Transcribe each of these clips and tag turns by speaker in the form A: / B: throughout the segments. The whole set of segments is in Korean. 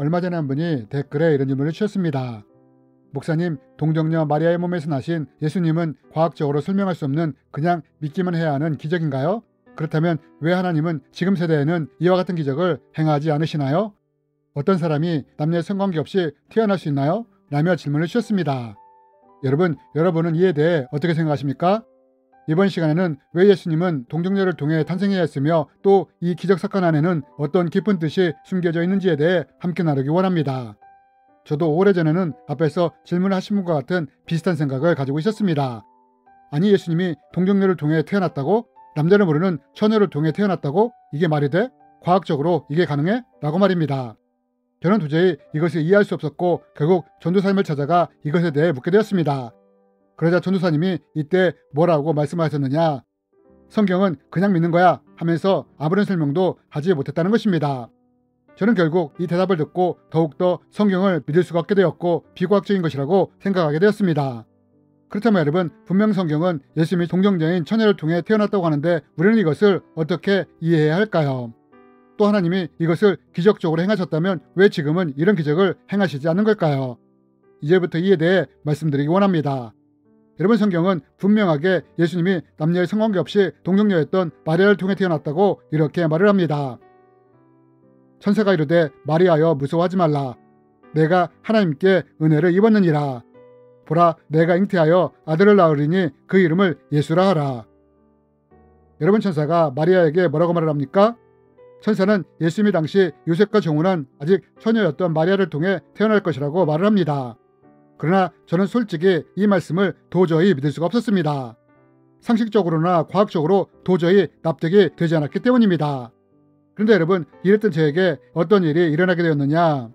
A: 얼마 전에 한 분이 댓글에 이런 질문을 주셨습니다. 목사님, 동정녀 마리아의 몸에서 나신 예수님은 과학적으로 설명할 수 없는 그냥 믿기만 해야 하는 기적인가요? 그렇다면 왜 하나님은 지금 세대에는 이와 같은 기적을 행하지 않으시나요? 어떤 사람이 남녀의 성관계 없이 태어날 수 있나요? 라며 질문을 주셨습니다. 여러분은 이에 대해 어떻게 생각하십니까? 이번 시간에는 왜 예수님은 동정녀를 통해 탄생해야 했으며 또 이 기적 사건 안에는 어떤 깊은 뜻이 숨겨져 있는지에 대해 함께 나누기 원합니다. 저도 오래전에는 앞에서 질문하신 분과 같은 비슷한 생각을 가지고 있었습니다. 아니, 예수님이 동정녀를 통해 태어났다고? 남자를 모르는 처녀를 통해 태어났다고? 이게 말이 돼? 과학적으로 이게 가능해? 라고 말입니다. 저는 도저히 이것을 이해할 수 없었고 결국 전도사님을 찾아가 이것에 대해 묻게 되었습니다. 그러자 전도사님이 이때 뭐라고 말씀하셨느냐? 성경은 그냥 믿는 거야 하면서 아무런 설명도 하지 못했다는 것입니다. 저는 결국 이 대답을 듣고 더욱더 성경을 믿을 수가 없게 되었고 비과학적인 것이라고 생각하게 되었습니다. 그렇다면 여러분, 분명 성경은 예수님이 동정녀인 처녀를 통해 태어났다고 하는데 우리는 이것을 어떻게 이해해야 할까요? 또 하나님이 이것을 기적적으로 행하셨다면 왜 지금은 이런 기적을 행하시지 않는 걸까요? 이제부터 이에 대해 말씀드리기 원합니다. 여러분, 성경은 분명하게 예수님이 남녀의 성관계 없이 동정녀였던 마리아를 통해 태어났다고 이렇게 말을 합니다. 천사가 이르되 마리아여 무서워하지 말라. 내가 하나님께 은혜를 입었느니라. 보라, 내가 잉태하여 아들을 낳으리니 그 이름을 예수라 하라. 여러분, 천사가 마리아에게 뭐라고 말을 합니까? 천사는 예수님이 당시 요셉과 정혼한 아직 처녀였던 마리아를 통해 태어날 것이라고 말을 합니다. 그러나 저는 솔직히 이 말씀을 도저히 믿을 수가 없었습니다. 상식적으로나 과학적으로 도저히 납득이 되지 않았기 때문입니다. 그런데 여러분, 이랬던 저에게 어떤 일이 일어나게 되었느냐?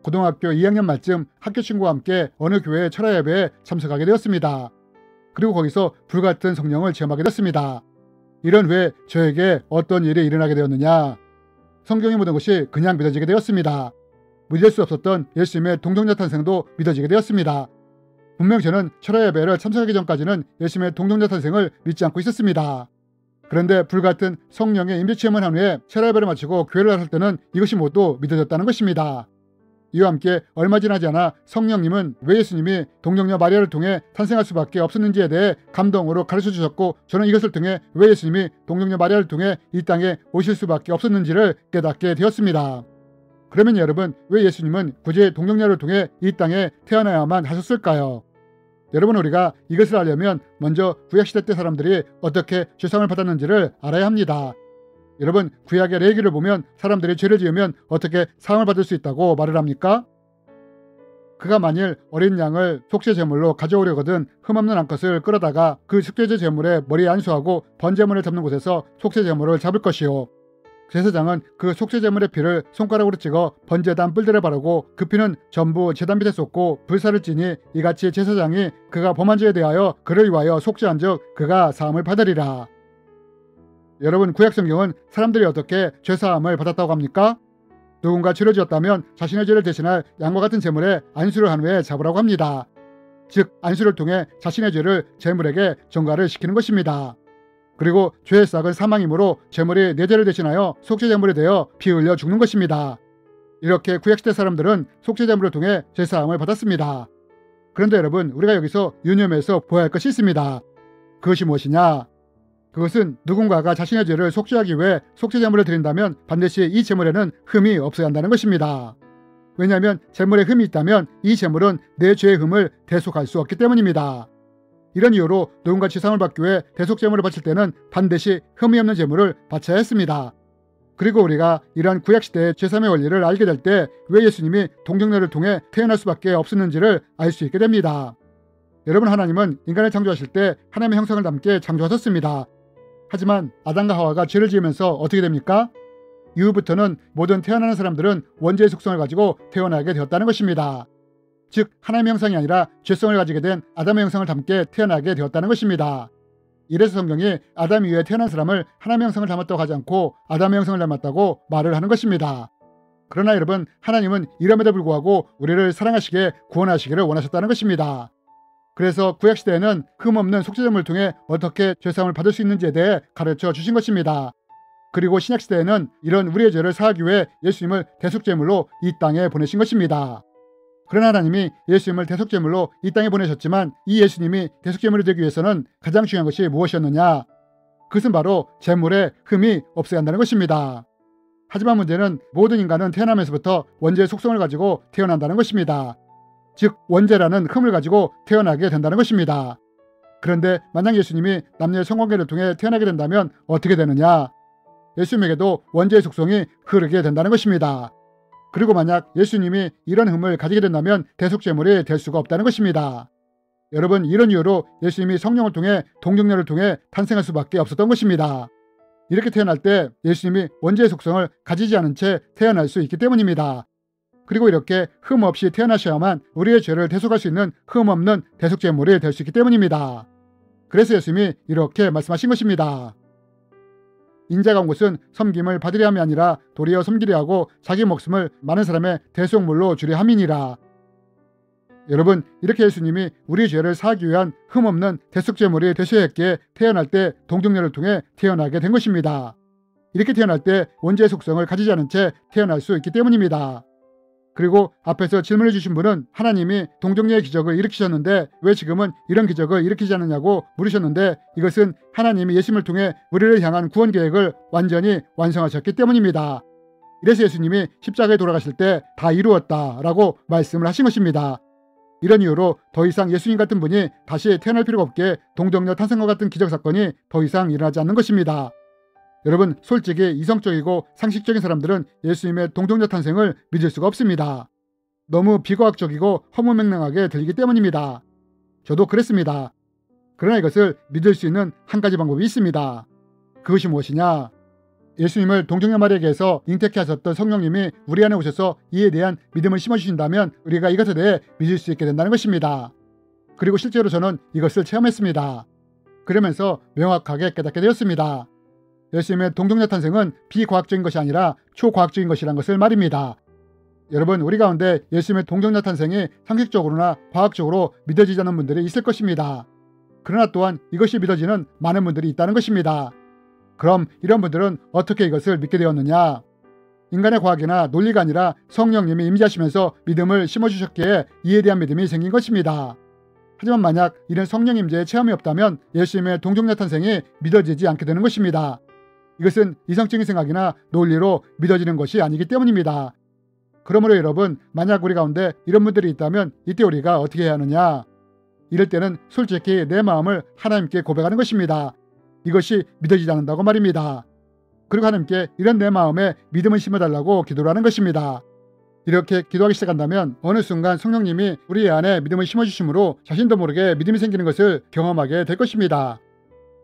A: 고등학교 2학년 말쯤 학교 친구와 함께 어느 교회 철야 예배에 참석하게 되었습니다. 그리고 거기서 불같은 성령을 체험하게 됐습니다. 이런 왜 저에게 어떤 일이 일어나게 되었느냐? 성경의 모든 것이 그냥 믿어지게 되었습니다. 믿을 수 없었던 예수님의 동정녀 탄생도 믿어지게 되었습니다. 분명 저는 철야 예배를 참석하기 전까지는 예수님의 동정녀 탄생을 믿지 않고 있었습니다. 그런데 불같은 성령의 임재 체험을 한 후에 철야 예배를 마치고 교회를 나설 때는 이것이 모두 믿어졌다는 것입니다. 이와 함께 얼마 지나지 않아 성령님은 왜 예수님이 동정녀 마리아를 통해 탄생할 수밖에 없었는지에 대해 감동으로 가르쳐 주셨고 저는 이것을 통해 왜 예수님이 동정녀 마리아를 통해 이 땅에 오실 수밖에 없었는지를 깨닫게 되었습니다. 그러면 여러분, 왜 예수님은 굳이 동정녀를 통해 이 땅에 태어나야만 하셨을까요? 여러분, 우리가 이것을 알려면 먼저 구약시대 때 사람들이 어떻게 죄상을 받았는지를 알아야 합니다. 여러분, 구약의 레위기를 보면 사람들이 죄를 지으면 어떻게 사함을 받을 수 있다고 말을 합니까? 그가 만일 어린 양을 속죄 제물로 가져오려거든 흠없는 암컷을 끌어다가 그 속죄제 제물의 머리에 안수하고 번제물을 잡는 곳에서 속죄 제물을 잡을 것이요. 제사장은 그 속죄 제물의 피를 손가락으로 찍어 번제단 뿔들에 바르고 그 피는 전부 제단 밑에 쏟고 불사를 지니 이같이 제사장이 그가 범한 죄에 대하여 그를 위하여 속죄한즉 그가 사함을 받으리라. 여러분, 구약성경은 사람들이 어떻게 죄사함을 받았다고 합니까? 누군가 죄를 지었다면 자신의 죄를 대신할 양과 같은 제물에 안수를 한 후에 잡으라고 합니다. 즉, 안수를 통해 자신의 죄를 제물에게 전가를 시키는 것입니다. 그리고 죄의 싹은 사망이므로 제물이 내 죄를 대신하여 속죄 제물이 되어 피 흘려 죽는 것입니다. 이렇게 구약시대 사람들은 속죄 제물을 통해 죄사함을 받았습니다. 그런데 여러분, 우리가 여기서 유념해서 보아야 할 것이 있습니다. 그것이 무엇이냐? 그것은 누군가가 자신의 죄를 속죄하기 위해 속죄 제물을 드린다면 반드시 이 제물에는 흠이 없어야 한다는 것입니다. 왜냐하면 제물에 흠이 있다면 이 제물은 내 죄의 흠을 대속할 수 없기 때문입니다. 이런 이유로 누군가 죄사함을 받기 위해 대속 제물을 바칠 때는 반드시 흠이 없는 제물을 바쳐야 했습니다. 그리고 우리가 이러한 구약시대의 죄사함의 원리를 알게 될 때 왜 예수님이 동정녀를 통해 태어날 수밖에 없었는지를 알 수 있게 됩니다. 여러분, 하나님은 인간을 창조하실 때 하나님의 형상을 담게 창조하셨습니다. 하지만 아담과 하와가 죄를 지으면서 어떻게 됩니까? 이후부터는 모든 태어나는 사람들은 원죄의 속성을 가지고 태어나게 되었다는 것입니다. 즉, 하나님의 형상이 아니라 죄성을 가지게 된 아담의 형상을 담게 태어나게 되었다는 것입니다. 이래서 성경이 아담 이후에 태어난 사람을 하나님의 형상을 닮았다고 하지 않고 아담의 형상을 닮았다고 말을 하는 것입니다. 그러나 여러분, 하나님은 이럼에도 불구하고 우리를 사랑하시게 구원하시기를 원하셨다는 것입니다. 그래서 구약시대에는 흠없는 속죄제물을 통해 어떻게 죄사함을 받을 수 있는지에 대해 가르쳐 주신 것입니다. 그리고 신약시대에는 이런 우리의 죄를 사하기 위해 예수님을 대속제물로 이 땅에 보내신 것입니다. 그러나 하나님이 예수님을 대속제물로 이 땅에 보내셨지만 이 예수님이 대속제물이 되기 위해서는 가장 중요한 것이 무엇이었느냐? 그것은 바로 제물의 흠이 없어야 한다는 것입니다. 하지만 문제는 모든 인간은 태어나면서부터 원죄의 속성을 가지고 태어난다는 것입니다. 즉 원죄라는 흠을 가지고 태어나게 된다는 것입니다. 그런데 만약 예수님이 남녀의 성관계를 통해 태어나게 된다면 어떻게 되느냐? 예수님에게도 원죄의 속성이 흐르게 된다는 것입니다. 그리고 만약 예수님이 이런 흠을 가지게 된다면 대속제물이 될 수가 없다는 것입니다. 여러분, 이런 이유로 예수님이 성령을 통해 동정녀를 통해 탄생할 수밖에 없었던 것입니다. 이렇게 태어날 때 예수님이 원죄의 속성을 가지지 않은 채 태어날 수 있기 때문입니다. 그리고 이렇게 흠 없이 태어나셔야만 우리의 죄를 대속할 수 있는 흠 없는 대속제물이 될 수 있기 때문입니다. 그래서 예수님이 이렇게 말씀하신 것입니다. 인자가 온 것은 섬김을 받으려 함이 아니라 도리어 섬기려 하고 자기 목숨을 많은 사람의 대속물로 주려 함이니라. 여러분, 이렇게 예수님이 우리 죄를 사하기 위한 흠없는 대속제물이 되셔야 했기에 태어날 때 동정녀를 통해 태어나게 된 것입니다. 이렇게 태어날 때 원죄의 속성을 가지지 않은 채 태어날 수 있기 때문입니다. 그리고 앞에서 질문해 주신 분은 하나님이 동정녀의 기적을 일으키셨는데 왜 지금은 이런 기적을 일으키지 않느냐고 물으셨는데 이것은 하나님이 예수님을 통해 우리를 향한 구원 계획을 완전히 완성하셨기 때문입니다. 이래서 예수님이 십자가에 돌아가실 때 다 이루었다라고 말씀을 하신 것입니다. 이런 이유로 더 이상 예수님 같은 분이 다시 태어날 필요가 없게 동정녀 탄생과 같은 기적 사건이 더 이상 일어나지 않는 것입니다. 여러분, 솔직히 이성적이고 상식적인 사람들은 예수님의 동정녀 탄생을 믿을 수가 없습니다. 너무 비과학적이고 허무맹랑하게 들리기 때문입니다. 저도 그랬습니다. 그러나 이것을 믿을 수 있는 한 가지 방법이 있습니다. 그것이 무엇이냐? 예수님을 동정녀 마리아에게서 잉태케 하셨던 성령님이 우리 안에 오셔서 이에 대한 믿음을 심어주신다면 우리가 이것에 대해 믿을 수 있게 된다는 것입니다. 그리고 실제로 저는 이것을 체험했습니다. 그러면서 명확하게 깨닫게 되었습니다. 예수님의 동정녀 탄생은 비과학적인 것이 아니라 초과학적인 것이란 것을 말입니다. 여러분, 우리 가운데 예수님의 동정녀 탄생이 상식적으로나 과학적으로 믿어지지 않는 분들이 있을 것입니다. 그러나 또한 이것이 믿어지는 많은 분들이 있다는 것입니다. 그럼 이런 분들은 어떻게 이것을 믿게 되었느냐? 인간의 과학이나 논리가 아니라 성령님이 임재하시면서 믿음을 심어주셨기에 이에 대한 믿음이 생긴 것입니다. 하지만 만약 이런 성령 임재의 체험이 없다면 예수님의 동정녀 탄생이 믿어지지 않게 되는 것입니다. 이것은 이성적인 생각이나 논리로 믿어지는 것이 아니기 때문입니다. 그러므로 여러분, 만약 우리 가운데 이런 분들이 있다면 이때 우리가 어떻게 해야 하느냐? 이럴 때는 솔직히 내 마음을 하나님께 고백하는 것입니다. 이것이 믿어지지 않는다고 말입니다. 그리고 하나님께 이런 내 마음에 믿음을 심어달라고 기도를 하는 것입니다. 이렇게 기도하기 시작한다면 어느 순간 성령님이 우리 안에 믿음을 심어주심으로 자신도 모르게 믿음이 생기는 것을 경험하게 될 것입니다.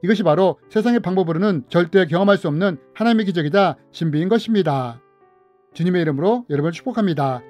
A: 이것이 바로 세상의 방법으로는 절대 경험할 수 없는 하나님의 기적이자 신비인 것입니다. 주님의 이름으로 여러분을 축복합니다.